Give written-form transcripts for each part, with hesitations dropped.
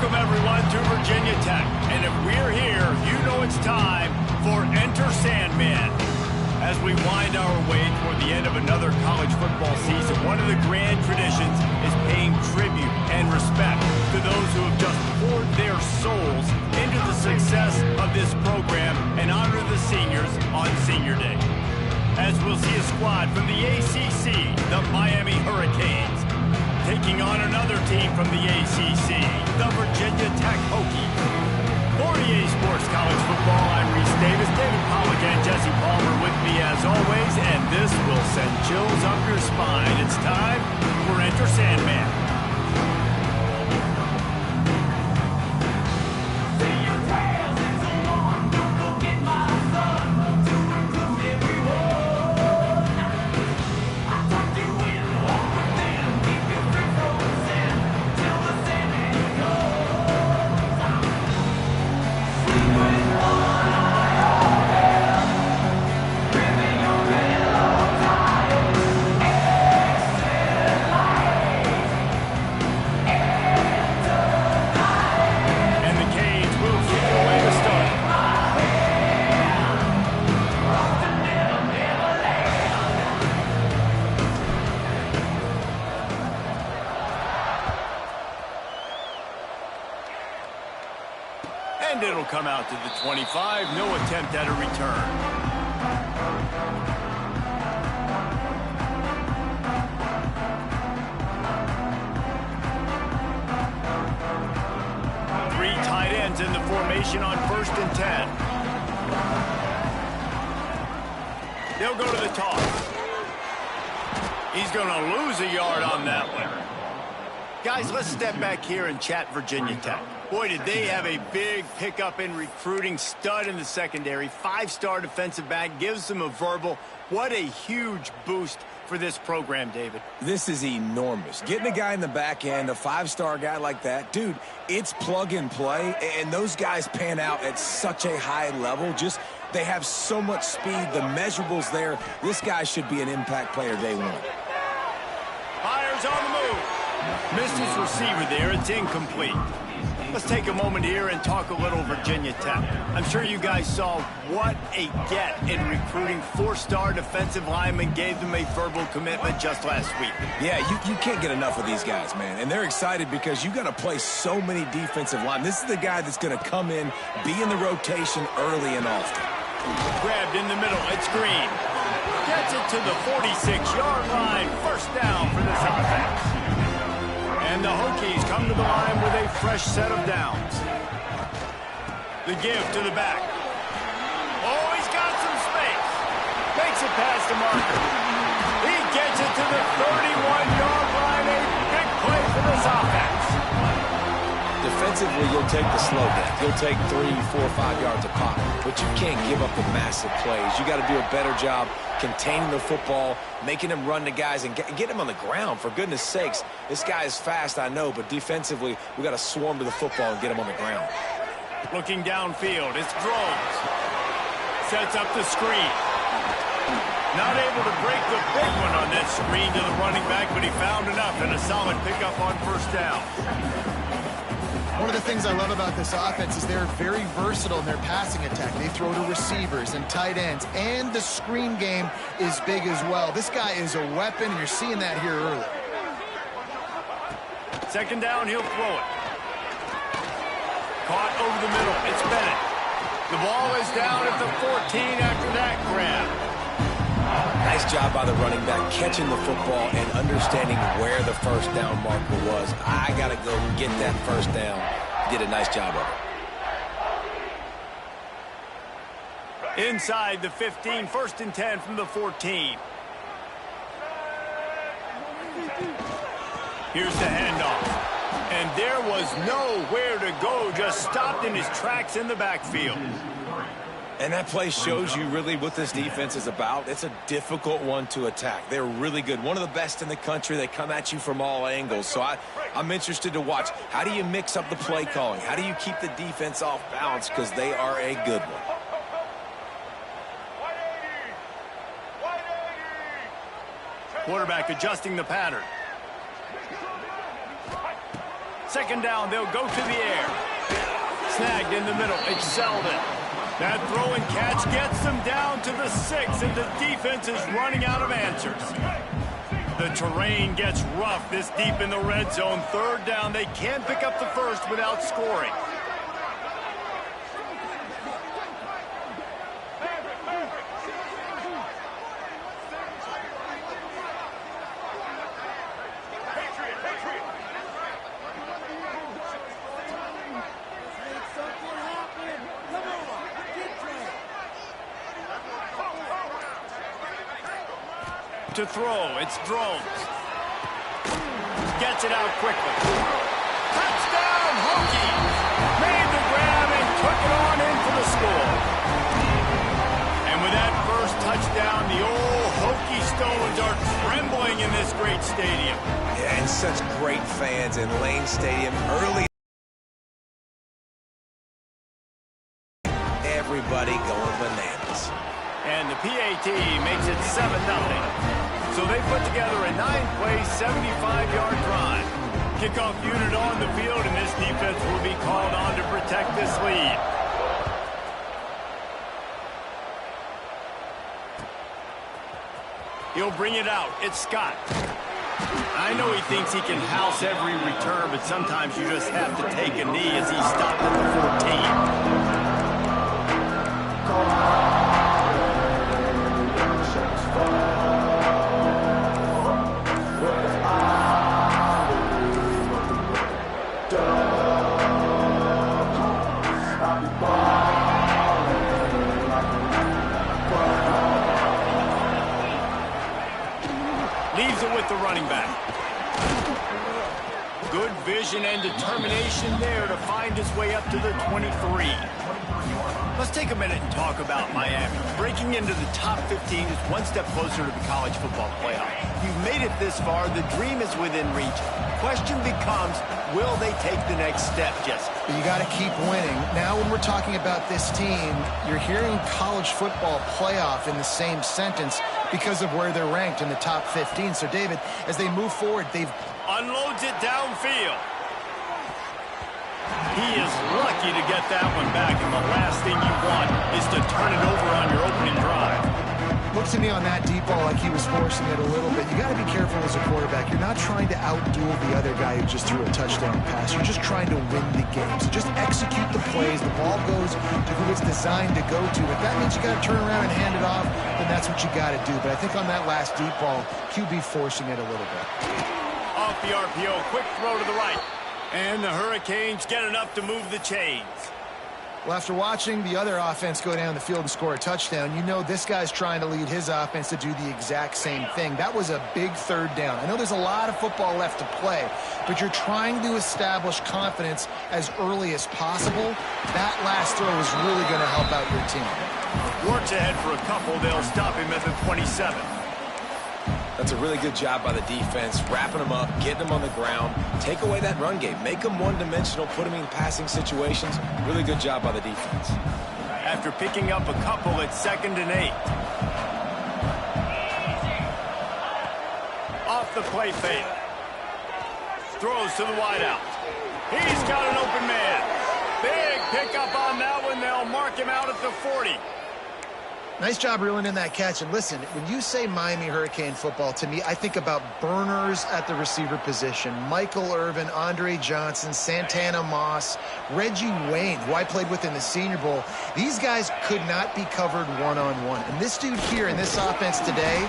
Welcome, everyone, to Virginia Tech. And if we're here, you know it's time for Enter Sandman. As we wind our way toward the end of another college football season, one of the grand traditions is paying tribute and respect to those who have just poured their souls into the success of this program and honor the seniors on Senior Day. As we'll see a squad from the ACC, the Miami Hurricanes, taking on another team from the ACC, the Virginia Tech Hokies. For EA Sports College Football, I'm Reese Davis, David Pollock, and Jesse Palmer with me as always, and this will send chills up your spine. It's time for Enter Sandman. And it'll come out to the 25. No attempt at a return. Three tight ends in the formation on 1st and 10. They'll go to the toss. He's going to lose a yard on that one. Guys, let's step back here and chat Virginia Tech. Boy, did they have a big pickup in recruiting. Stud in the secondary. 5-star defensive back. Gives them a verbal. What a huge boost for this program, David. This is enormous. Getting a guy in the back end, a 5-star guy like that, dude, it's plug and play, and those guys pan out at such a high level. Just, they have so much speed. The measurables there. This guy should be an impact player day one. Fires on the move. Missed his receiver there. It's incomplete. Let's take a moment here and talk a little Virginia Tech. I'm sure you guys saw what a get in recruiting. 4-star defensive lineman, gave them a verbal commitment just last week. Yeah, you can't get enough of these guys, man. And they're excited because you got to play so many defensive line. This is the guy that's going to come in, be in the rotation early and often. Grabbed in the middle. It's Green. Gets it to the 46-yard line. First down for this offense. And the Hokies come to the line with a fresh set of downs. The give to the back. Oh, he's got some space. Makes it past the marker. He gets it to the 31-yard line. A big play for this offense. Defensively, you'll take the slow down. You'll take 3, 4, 5 yards a pop. But you can't give up the massive plays. You got to do a better job containing the football, making him run to guys, and get him on the ground, for goodness sakes. This guy is fast, I know, but defensively, we got to swarm to the football and get him on the ground. Looking downfield, it's Drones. Sets up the screen. Not able to break the big one on that screen to the running back, but he found enough and a solid pickup on 1st down. One of the things I love about this offense is they're very versatile in their passing attack. They throw to receivers and tight ends, and the screen game is big as well. This guy is a weapon, and you're seeing that here early. 2nd down, he'll throw it. Caught over the middle. It's Bennett. The ball is down at the 14 after that grab. Nice job by the running back, catching the football and understanding where the 1st down marker was. I got to go get that 1st down. Did a nice job of it. Inside the 15, 1st and 10 from the 14. Here's the handoff. And there was nowhere to go, just stopped in his tracks in the backfield. And that play shows you really what this defense is about. It's a difficult one to attack. They're really good. One of the best in the country. They come at you from all angles. So I'm interested to watch. How do you mix up the play calling? How do you keep the defense off balance? Because they are a good one. Quarterback adjusting the pattern. second down, they'll go to the air. Snagged in the middle, it's Selden. That throw and catch gets them down to the 6, and the defense is running out of answers. The terrain gets rough this deep in the red zone. Third down, they can't pick up the first without scoring. To throw, it's Drones. Gets it out quickly. Touchdown, Hokies! Made the grab and took it on in for the score. And with that first touchdown, the old Hokie Stones are trembling in this great stadium. Yeah, and such great fans in Lane Stadium early. Everybody going bananas. And the PAT makes it 7-0. So they put together a 9-play, 75-yard drive. Kickoff unit on the field, and this defense will be called on to protect this lead. He'll bring it out. It's Scott. I know he thinks he can house every return, but sometimes you just have to take a knee as he stopped at the 14. Leaves it with the running back. Good vision and determination there to find his way up to the 23. Let's take a minute and talk about Miami. Breaking into the top 15 is one step closer to the college football playoff. You've made it this far. The dream is within reach. Question becomes, will they take the next step, Jesse? You got to keep winning. Now when we're talking about this team, you're hearing college football playoff in the same sentence because of where they're ranked in the top 15. So, David, as they move forward, they've... Unloads it downfield. He is lucky to get that one back, and the last thing you want is to turn it over on your opening drive. Looks to me on that deep ball like he was forcing it a little bit. You got to be careful as a quarterback. You're not trying to outduel the other guy who just threw a touchdown pass. You're just trying to win the game. So just execute the plays. The ball goes to who it's designed to go to. If that means you got to turn around and hand it off, then that's what you got to do. But I think on that last deep ball, QB forcing it a little bit. Off the RPO, quick throw to the right. And the Hurricanes get enough to move the chains. Well, after watching the other offense go down the field and score a touchdown, you know this guy's trying to lead his offense to do the exact same thing. That was a big third down. I know there's a lot of football left to play, but you're trying to establish confidence as early as possible. That last throw is really going to help out your team. Works ahead for a couple. They'll stop him at the 27. That's a really good job by the defense, wrapping them up, getting them on the ground, take away that run game, make them one-dimensional, put them in passing situations. Really good job by the defense. After picking up a couple, it's 2nd and 8. Off the play fake. Throws to the wideout. He's got an open man. Big pickup on that one. They'll mark him out at the 40. Nice job reeling in that catch. And listen, when you say Miami Hurricane football, to me, I think about burners at the receiver position. Michael Irvin, Andre Johnson, Santana Moss, Reggie Wayne, who I played with in the Senior Bowl. These guys could not be covered one-on-one. And this dude here in this offense today,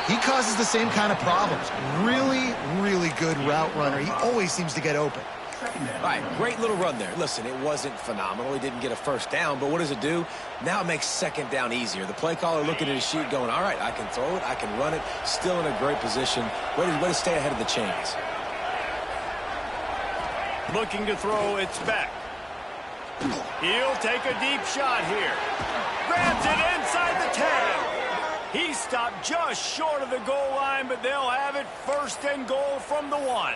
he causes the same kind of problems. Really, really good route runner. He always seems to get open. All right, great little run there. Listen, it wasn't phenomenal. He didn't get a first down, but what does it do? Now it makes 2nd down easier. The play caller looking at his sheet going, all right, I can throw it, I can run it, still in a great position. Way to stay ahead of the chains. Looking to throw, it's back. He'll take a deep shot here. Grabs it inside the 10. He stopped just short of the goal line, but they'll have it 1st and goal from the 1.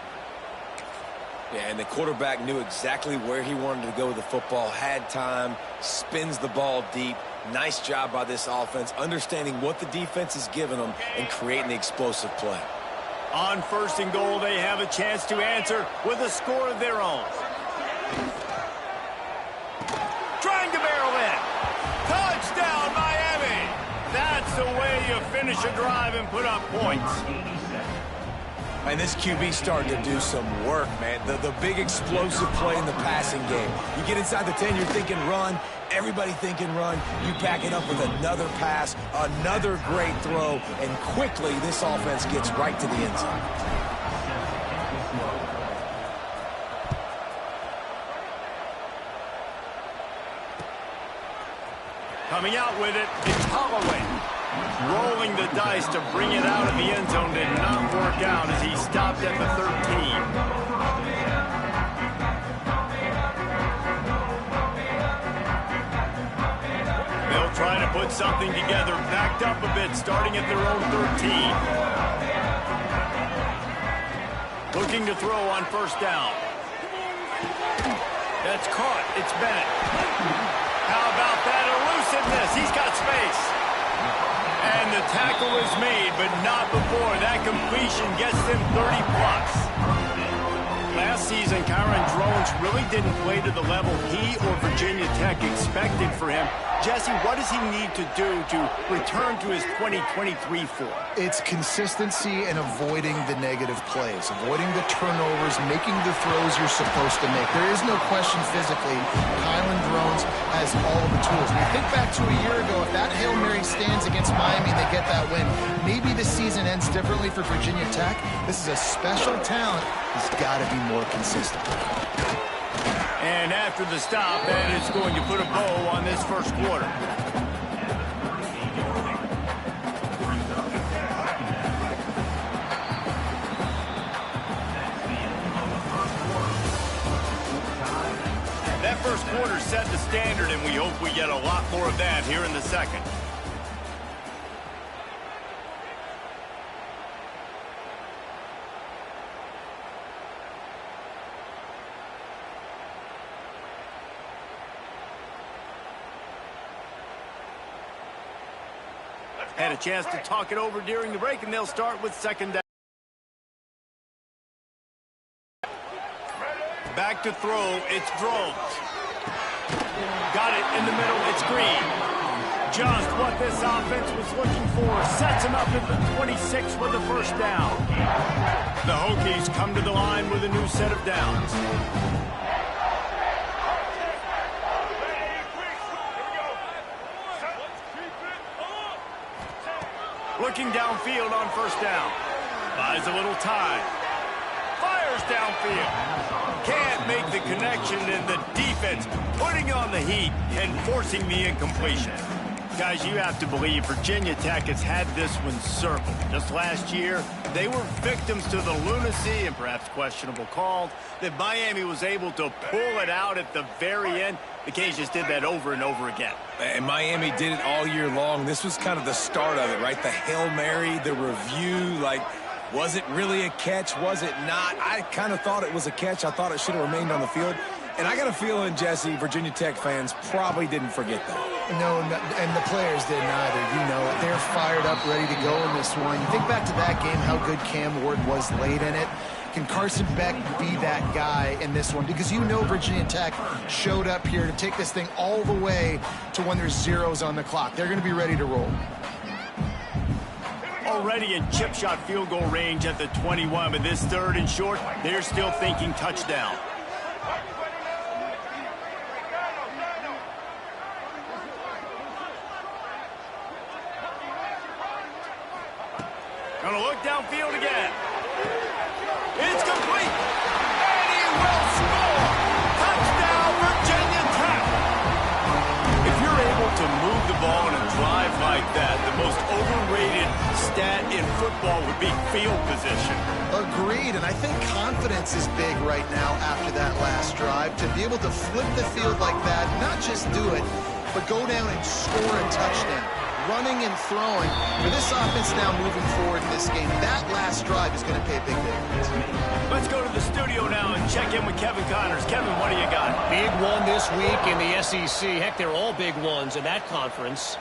Yeah, and the quarterback knew exactly where he wanted to go with the football, had time, spins the ball deep. Nice job by this offense, understanding what the defense is giving them and creating the explosive play. On 1st and goal, they have a chance to answer with a score of their own. Trying to barrel in. Touchdown, Miami! That's the way you finish a drive and put up points. And this QB starting to do some work, man. The big explosive play in the passing game. You get inside the 10, you're thinking run. Everybody thinking run. You back it up with another pass, another great throw, and quickly this offense gets right to the end zone. Coming out with it, it's Holloway. Rolling the dice to bring it out of the end zone did not work out as he stopped at the 13. They'll try to put something together, backed up a bit, starting at their own 13. Looking to throw on 1st down. That's caught. It's Bennett. How about that elusiveness? He's got space. And the tackle is made, but not before that completion gets them 30-plus. Last season, Ncaa26 really didn't play to the level he or Virginia Tech expected for him. Jesse, what does he need to do to return to his 2023 form? It's consistency and avoiding the negative plays, avoiding the turnovers, making the throws you're supposed to make. There is no question physically, Ncaa26 has all of the tools. When you think back to a year ago, if that Hail Mary stands against Miami and they get that win, maybe the season ends differently for Virginia Tech. This is a special talent. He's got to be more consistent. And after the stop, that is going to put a bow on this 1st quarter. That 1st quarter set the standard, and we hope we get a lot more of that here in the 2nd. Had a chance to talk it over during the break, and they'll start with 2nd down. Back to throw, it's Drones. Got it in the middle, it's Green. Just what this offense was looking for. Sets him up at the 26 for the 1st down. The Hokies come to the line with a new set of downs. Looking downfield on 1st down. Buys a little time. Fires downfield. Can't make the connection, and the defense putting on the heat and forcing the incompletion. Guys, you have to believe Virginia Tech has had this one circled. Just last year, they were victims to the lunacy and perhaps questionable calls that Miami was able to pull it out at the very end. The Cajuns did that over and over again. And Miami did it all year long. This was kind of the start of it, right? The Hail Mary, the review, like, was it really a catch? Was it not? I kind of thought it was a catch. I thought it should have remained on the field. And I got a feeling, Jesse, Virginia Tech fans probably didn't forget that. No, and the players didn't either. You know, they're fired up, ready to go in this one. You think back to that game, how good Cam Ward was late in it. Can Carson Beck be that guy in this one? Because you know Virginia Tech showed up here to take this thing all the way to when there's zeros on the clock. They're going to be ready to roll. Already in chip shot field goal range at the 21, but this 3rd and short, they're still thinking touchdown. Gonna look downfield again. It's complete. And he will score. Touchdown, Virginia Tech. If you're able to move the ball in a drive like that, the most overrated stat in football would be field position. Agreed, and I think confidence is big right now after that last drive. To be able to flip the field like that, not just do it, but go down and score a touchdown. Running and throwing. For this offense now moving forward in this game, that last drive is going to pay a big difference. Let's go to the studio now and check in with Kevin Connors. Kevin, what do you got? Big one this week in the SEC. Heck, they're all big ones in that conference.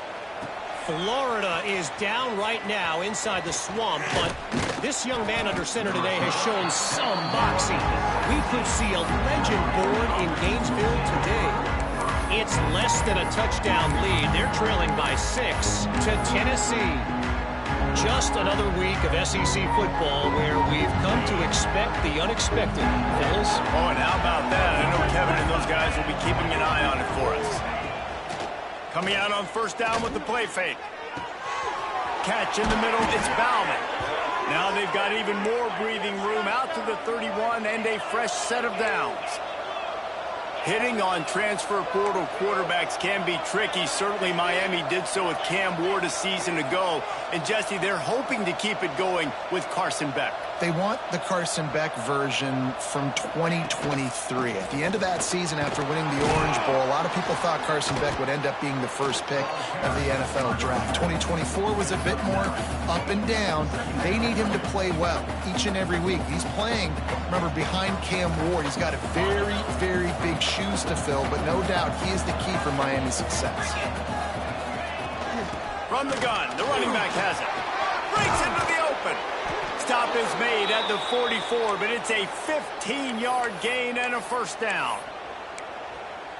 Florida is down right now inside the swamp, but this young man under center today has shown some moxie. We could see a legend born in Gainesville today. It's less than a touchdown lead. They're trailing by 6 to Tennessee. Just another week of SEC football where we've come to expect the unexpected, fellas. Oh, and how about that? I know Kevin and those guys will be keeping an eye on it for us. Coming out on first down with the play fake. Catch in the middle, it's Bauman. Now they've got even more breathing room out to the 31 and a fresh set of downs. Hitting on transfer portal quarterbacks can be tricky. Certainly Miami did so with Cam Ward a season ago. And Jesse, they're hoping to keep it going with Carson Beck. They want the Carson Beck version from 2023. At the end of that season, after winning the Orange Bowl, a lot of people thought Carson Beck would end up being the first pick of the NFL draft. 2024 was a bit more up and down. They need him to play well each and every week. He's playing, remember, behind Cam Ward. He's got a very, very big shoes to fill, but no doubt he is the key for Miami's success. From the gun, the running back has it. Breaks into the open. Stop is made at the 44, but it's a 15-yard gain and a first down.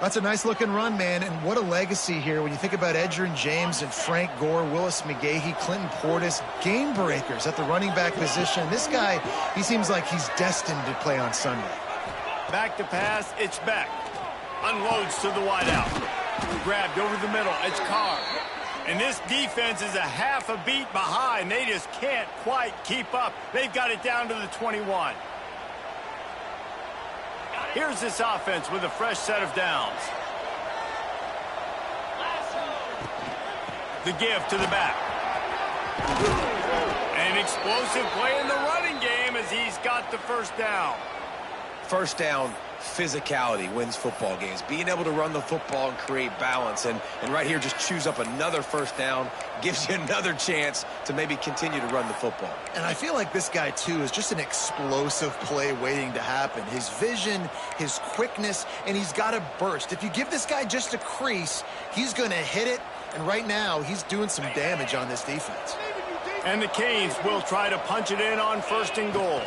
That's a nice-looking run, man, and what a legacy here when you think about Edgerrin James and Frank Gore, Willis McGahee, Clinton Portis, game breakers at the running back position. This guy, he seems like he's destined to play on Sunday. Back to pass, it's Beck. Unloads to the wideout. Grabbed over the middle, it's Carr. And this defense is a half a beat behind. They just can't quite keep up. They've got it down to the 21. Here's this offense with a fresh set of downs. The give to the back. An explosive play in the running game as he's got the first down. First down, physicality wins football games. Being able to run the football and create balance. And right here, just choose up another first down, gives you another chance to maybe continue to run the football. And I feel like this guy, too, is just an explosive play waiting to happen. His vision, his quickness, and he's got a burst. If you give this guy just a crease, he's going to hit it. And right now, he's doing some damage on this defense. And the Canes will try to punch it in on first and goal.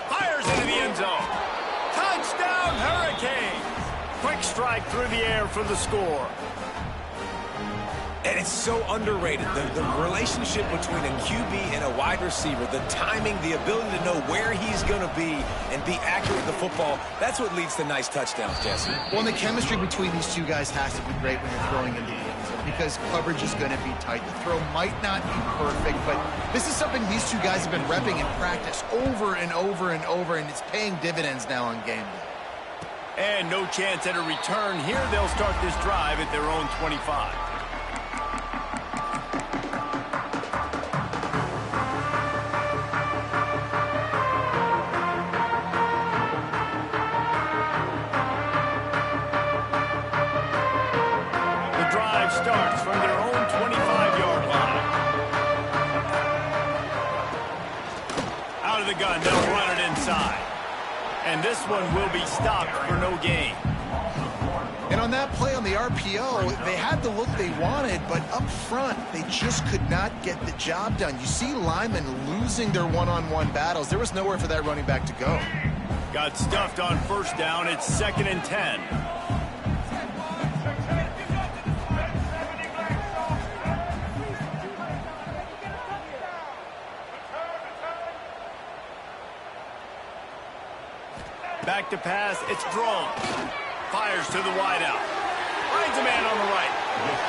Fires into the end zone. Touchdown, Hurricanes! Quick strike through the air for the score. And it's so underrated. The relationship between a QB and a wide receiver, the timing, the ability to know where he's going to be and be accurate with the football, that's what leads to nice touchdowns, Jesse. Well, and the chemistry between these two guys has to be great when you're throwing into the end zone because coverage is going to be tight. The throw might not be perfect, but this is something these two guys have been repping in practice over and over and over, and it's paying dividends now on game day. And no chance at a return here. They'll start this drive at their own 25. Starts from their own 25-yard line. Out of the gun, they'll run it inside. And this one will be stopped for no gain. And on that play on the RPO, they had the look they wanted, but up front, they just could not get the job done. You see linemen losing their one-on-one battles. There was nowhere for that running back to go. Got stuffed on first down. It's 2nd and 10. Back to pass, it's Drone. Fires to the wideout. Finds a man on the right.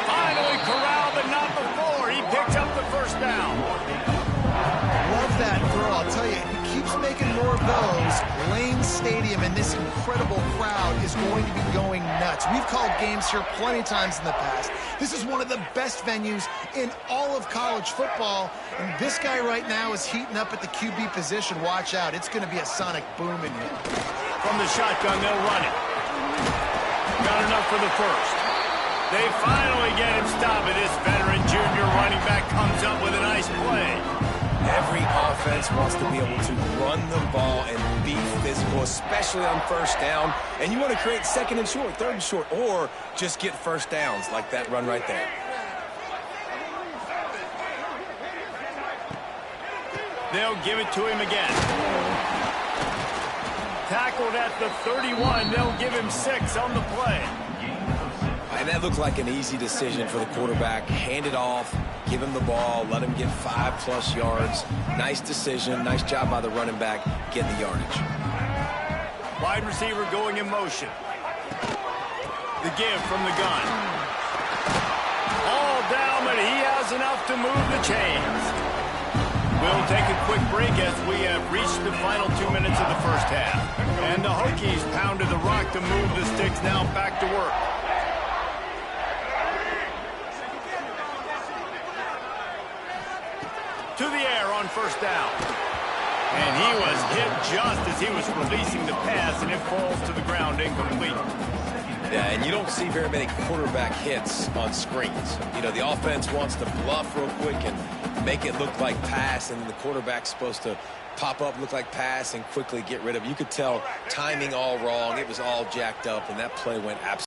Finally corralled, but not before. He picks up the first down. Love that throw. I'll tell you, he keeps making more of those. Lane Stadium and this incredible crowd is going to be going nuts. We've called games here plenty of times in the past. This is one of the best venues in all of college football. And this guy right now is heating up at the QB position. Watch out. It's going to be a sonic boom in here. From the shotgun, they'll run it. Got enough for the first. They finally get him stopped, and this veteran junior running back comes up with a nice play. Every offense wants to be able to run the ball and be physical, especially on first down. And you want to create 2nd and short, 3rd and short, or just get first downs like that run right there. They'll give it to him again. Tackled at the 31. They'll give him 6 on the play. And that looked like an easy decision for the quarterback. Hand it off, give him the ball, let him get 5+ yards. Nice decision. Nice job by the running back getting the yardage. Wide receiver going in motion. The give from the gun. All down, but he has enough to move the chains. We'll take a quick break as we have reached the final 2 minutes of the first half. And the Hokies pounded the rock to move the sticks. Now back to work. To the air on first down. And he was hit just as he was releasing the pass, and it falls to the ground incomplete. Yeah, and you don't see very many quarterback hits on screens. You know, the offense wants to bluff real quick and make it look like pass, and the quarterback's supposed to pop up, look like pass, and quickly get rid of it. You could tell timing all wrong. It was all jacked up, and that play went absolutely.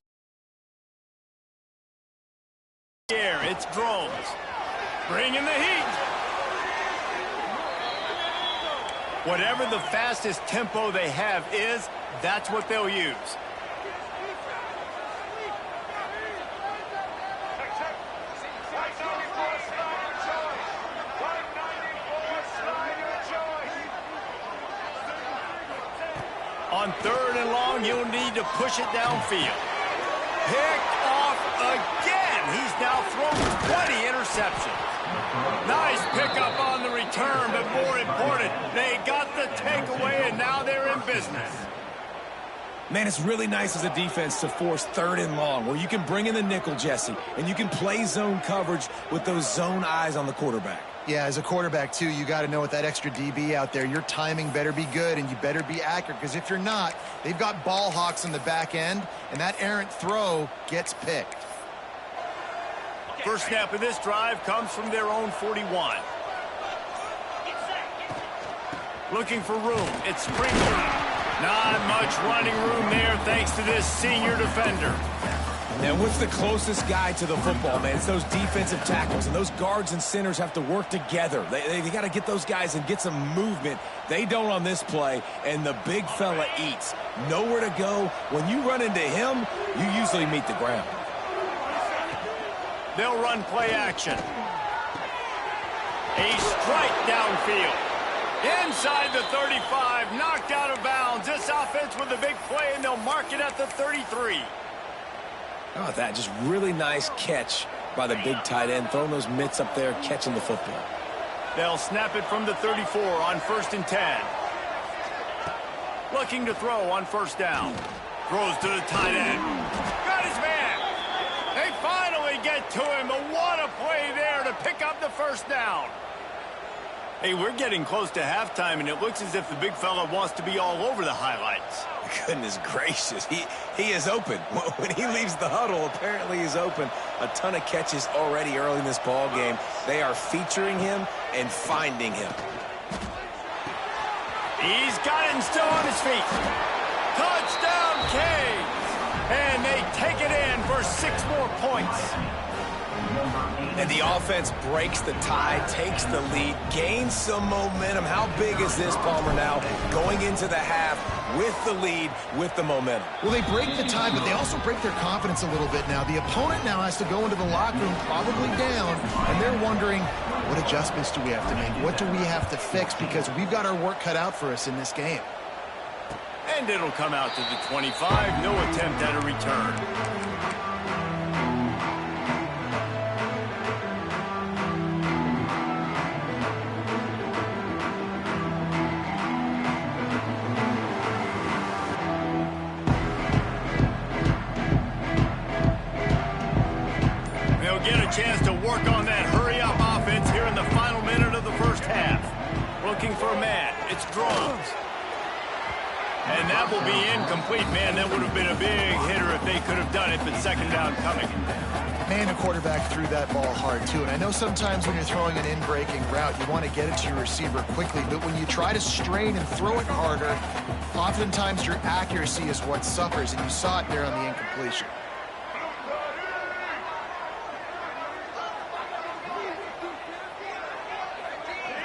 Here, it's drones. Bringing the heat. Whatever the fastest tempo they have is, that's what they'll use. On 3rd and long, you'll need to push it downfield. Picked off again. He's now thrown 20 interceptions. Nice pickup on the return, but more important, they got the takeaway, and now they're in business. Man, it's really nice as a defense to force 3rd and long, where you can bring in the nickel, Jesse, and you can play zone coverage with those zone eyes on the quarterback. Yeah, as a quarterback, too, you got to know with that extra DB out there, your timing better be good and you better be accurate, because if you're not, they've got ball hawks on the back end, and that errant throw gets picked. First snap of this drive comes from their own 41. Looking for room. It's Springer. Not much running room there thanks to this senior defender. Now, what's the closest guy to the football, man? It's those defensive tackles, and those guards and centers have to work together. They got to get those guys and get some movement. They don't on this play, and the big fella eats. Nowhere to go. When you run into him, you usually meet the ground. They'll run play action. A strike downfield. Inside the 35, knocked out of bounds. This offense with a big play, and they'll mark it at the 33. How about that? Just really nice catch by the big tight end, throwing those mitts up there, catching the football. They'll snap it from the 34 on 1st and 10. Looking to throw on 1st down. Throws to the tight end. Got his man. They finally get to him, but what a play there to pick up the 1st down. Hey, we're getting close to halftime, and it looks as if the big fella wants to be all over the highlights. Goodness gracious, he is open. When he leaves the huddle, apparently he's open. A ton of catches already early in this ball game. They are featuring him and finding him. He's got it and still on his feet. Touchdown, Canes! And they take it in for 6 more points. And the offense breaks the tie, takes the lead, gains some momentum. How big is this, Palmer, now going into the half with the lead, with the momentum? Well, they break the tie, but they also break their confidence a little bit now. The opponent now has to go into the locker room probably down, and they're wondering, what adjustments do we have to make? What do we have to fix? Because we've got our work cut out for us in this game. And it'll come out to the 25. No attempt at a return. Chance to work on that hurry-up offense here in the final minute of the first half. Looking for a man. It's Drones. And that will be incomplete. Man, that would have been a big hitter if they could have done it, but 2nd down coming. Man, the quarterback threw that ball hard, too. And I know sometimes when you're throwing an in-breaking route, you want to get it to your receiver quickly. But when you try to strain and throw it harder, oftentimes your accuracy is what suffers. And you saw it there on the incompletion.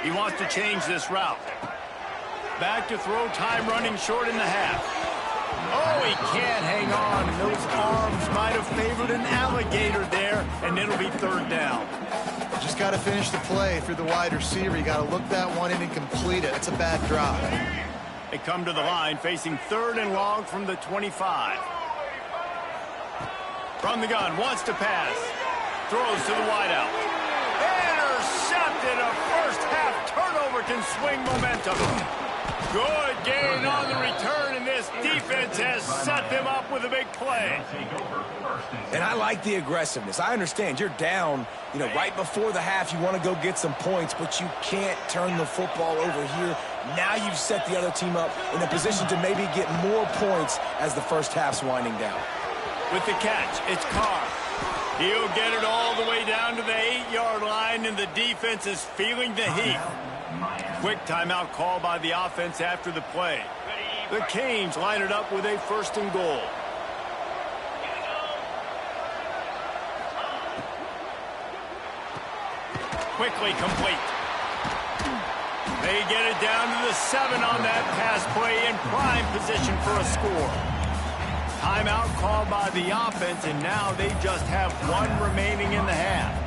He wants to change this route. Back to throw, time running short in the half. Oh, he can't hang on. Those arms might have favored an alligator there, and it'll be third down. Just got to finish the play through the wide receiver. You got to look that one in and complete it. It's a bad drop. They come to the line facing third and long from the 25. From the gun, wants to pass. Throws to the wideout. Intercepted. A first half turnover can swing momentum. Good gain on the return, and this defense has set them up with a big play. And I like the aggressiveness. I understand you're down, right before the half. You want to go get some points, but you can't turn the football over here. Now you've set the other team up in a position to maybe get more points as the first half's winding down. With the catch, it's Carr. He'll get it all the way down to the 8-yard line, and the defense is feeling the heat. Quick timeout call by the offense after the play. The Canes line it up with a first and goal. Quickly complete. They get it down to the 7 on that pass play, in prime position for a score. Timeout called by the offense, and now they just have one remaining in the half.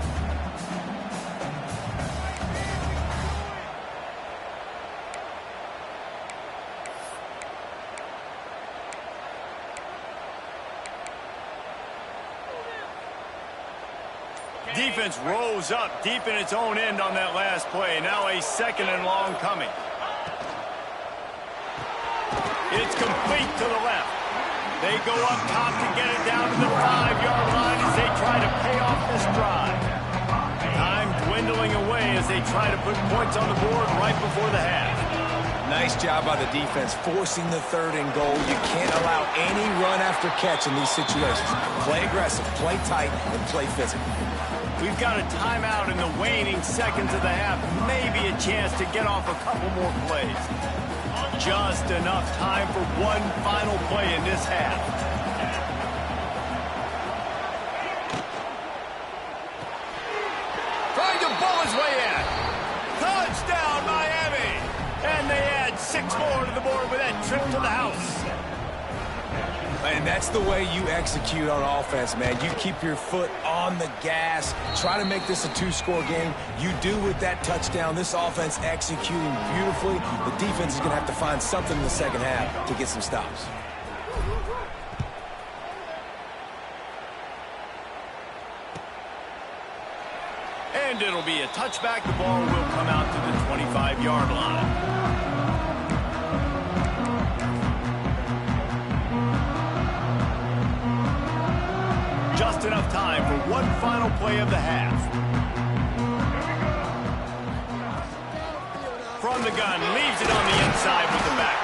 Defense rose up deep in its own end on that last play. Now a second and long coming. It's complete to the left. They go up top to get it down to the 5-yard line as they try to pay off this drive. Time dwindling away as they try to put points on the board right before the half. Nice job by the defense forcing the third and goal. You can't allow any run after catch in these situations. Play aggressive, play tight, and play physical. We've got a timeout in the waning seconds of the half. Maybe a chance to get off a couple more plays. Just enough time for one final play in this half. Trying to bull his way in. Touchdown, Miami! And they add 6 more to the board with that trip to the house. And that's the way you execute on offense, man. You keep your foot on the gas. Try to make this a 2-score game. You do with that touchdown. This offense executing beautifully. The defense is going to have to find something in the second half to get some stops. And it'll be a touchback. The ball will come out to the 25-yard line. Just enough time for one final play of the half. From the gun, leaves it on the inside with the back.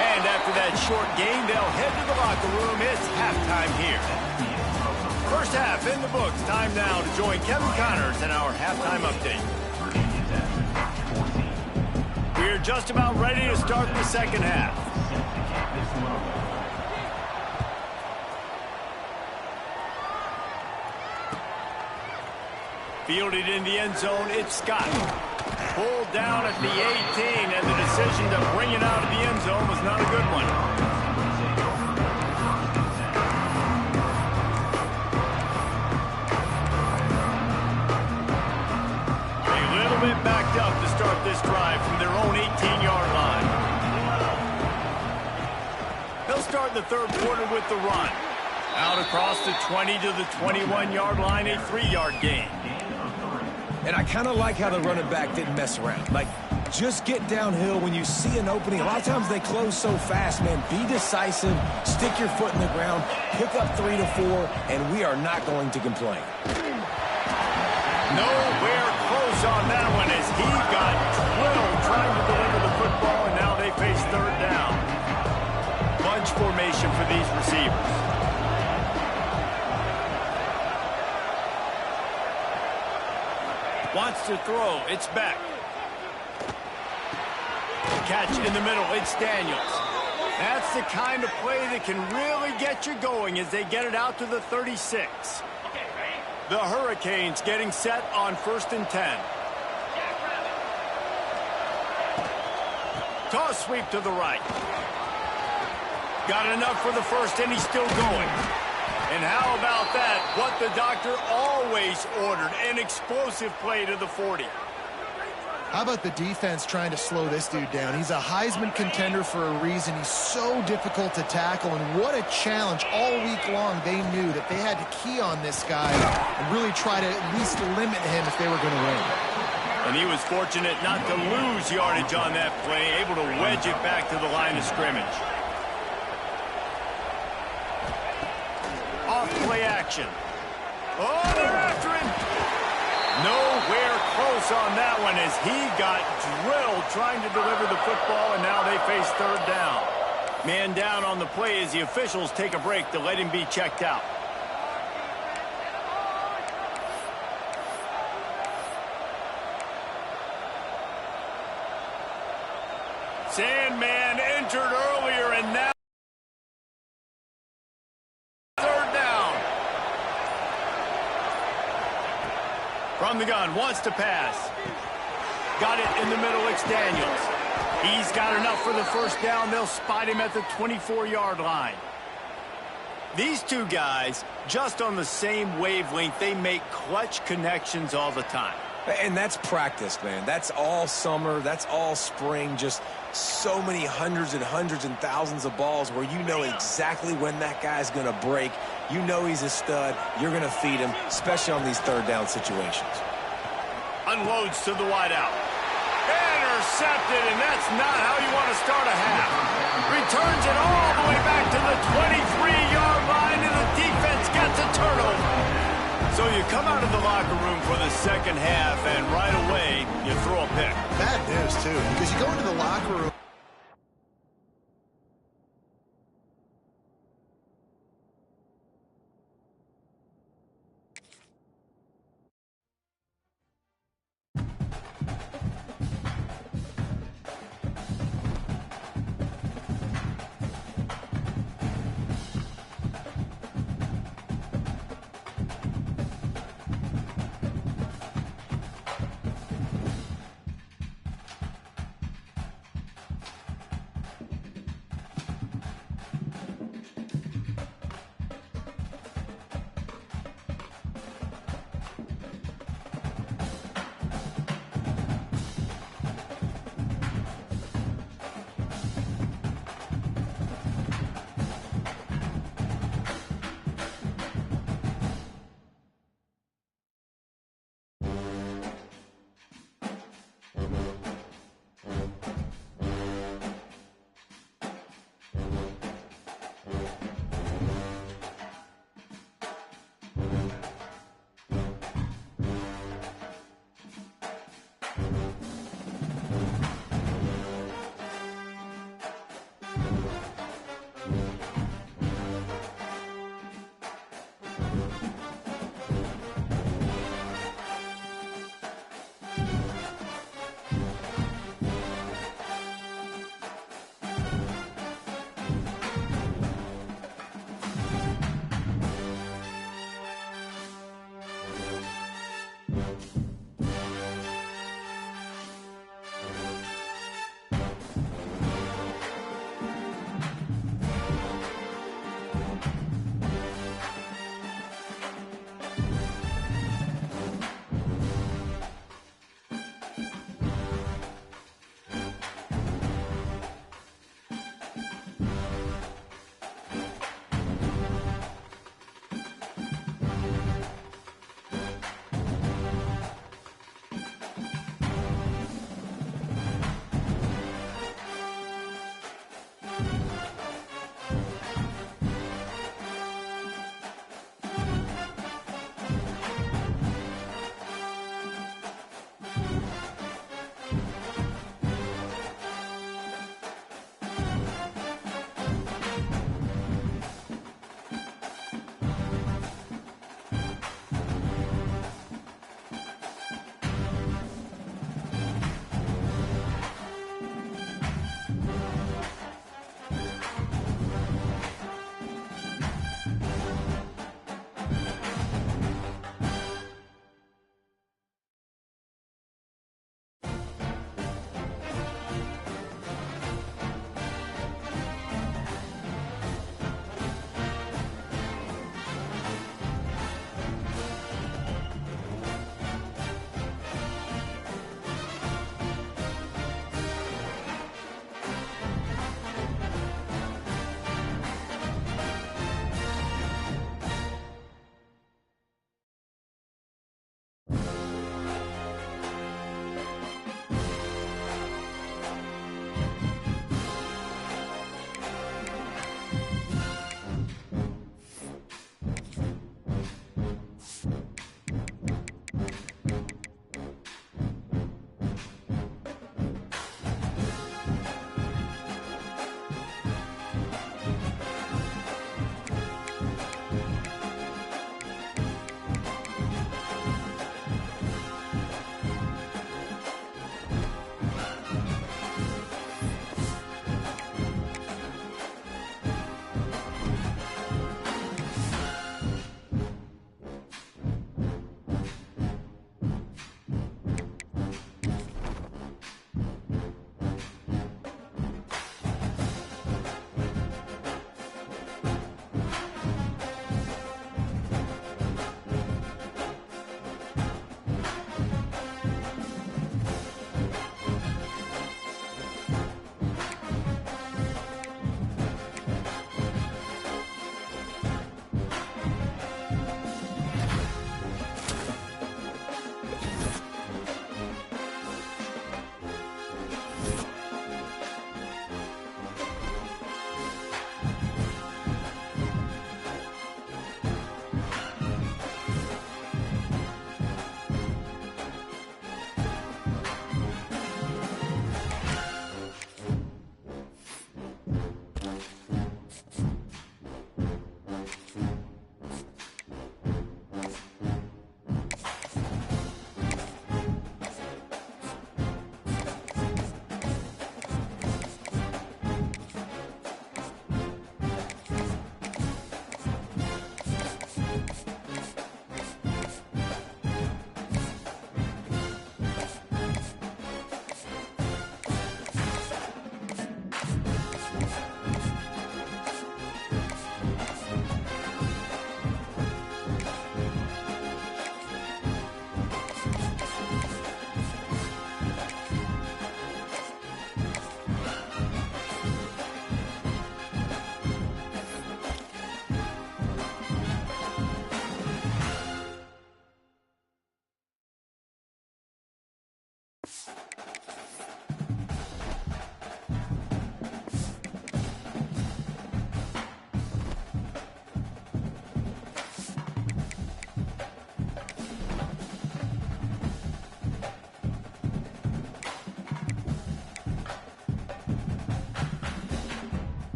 And after that short gain, they'll head to the locker room. It's halftime here. First half in the books. Time now to join Kevin Connors in our halftime update. We're just about ready to start the second half. Fielded in the end zone, it's Scott. Pulled down at the 18, and the decision to bring it out of the end zone was not a good one. A little bit backed up to start this drive from their own 18-yard line. They'll start the third quarter with the run. Out across the 20 to the 21-yard line, a 3-yard gain. And I kind of like how the running back didn't mess around. Like, just get downhill when you see an opening. A lot of times they close so fast, man. Be decisive, stick your foot in the ground, pick up 3 to 4, and we are not going to complain. Nowhere close on that one as he got drilled trying to deliver the football, and now they face third down. Bunch formation for these receivers. Wants to throw. It's back. Catch in the middle. It's Daniels. That's the kind of play that can really get you going as they get it out to the 36. The Hurricanes getting set on 1st and 10. Toss sweep to the right. Got enough for the first, and he's still going. And how about that? What the doctor always ordered, an explosive play to the 40. How about the defense trying to slow this dude down? He's a Heisman contender for a reason. He's so difficult to tackle, and what a challenge. All week long, they knew that they had to key on this guy and really try to at least limit him if they were going to win. And he was fortunate not to lose yardage on that play, able to wedge it back to the line of scrimmage. Off play action. Oh, they're after him. Nowhere close on that one as he got drilled trying to deliver the football, and now they face third down. Man down on the play as the officials take a break to let him be checked out. Sandman entered earlier, and now third down. From the gun, wants to pass. Got it in the middle, it's Daniels. He's got enough for the first down. They'll spot him at the 24-yard line. These two guys, just on the same wavelength, they make clutch connections all the time. And that's practice, man. That's all summer. That's all spring. Just so many hundreds and thousands of balls where you know exactly when that guy's going to break. You know he's a stud. You're going to feed him, especially on these third down situations. Unloads to the wideout. Intercepted, and that's not how you want to start a half. Returns it all the way back to the 23-yard line, and the defense gets a turnover. So you come out of the locker room for the second half, and right away, you throw a pick. Bad news, too, because you go into the locker room.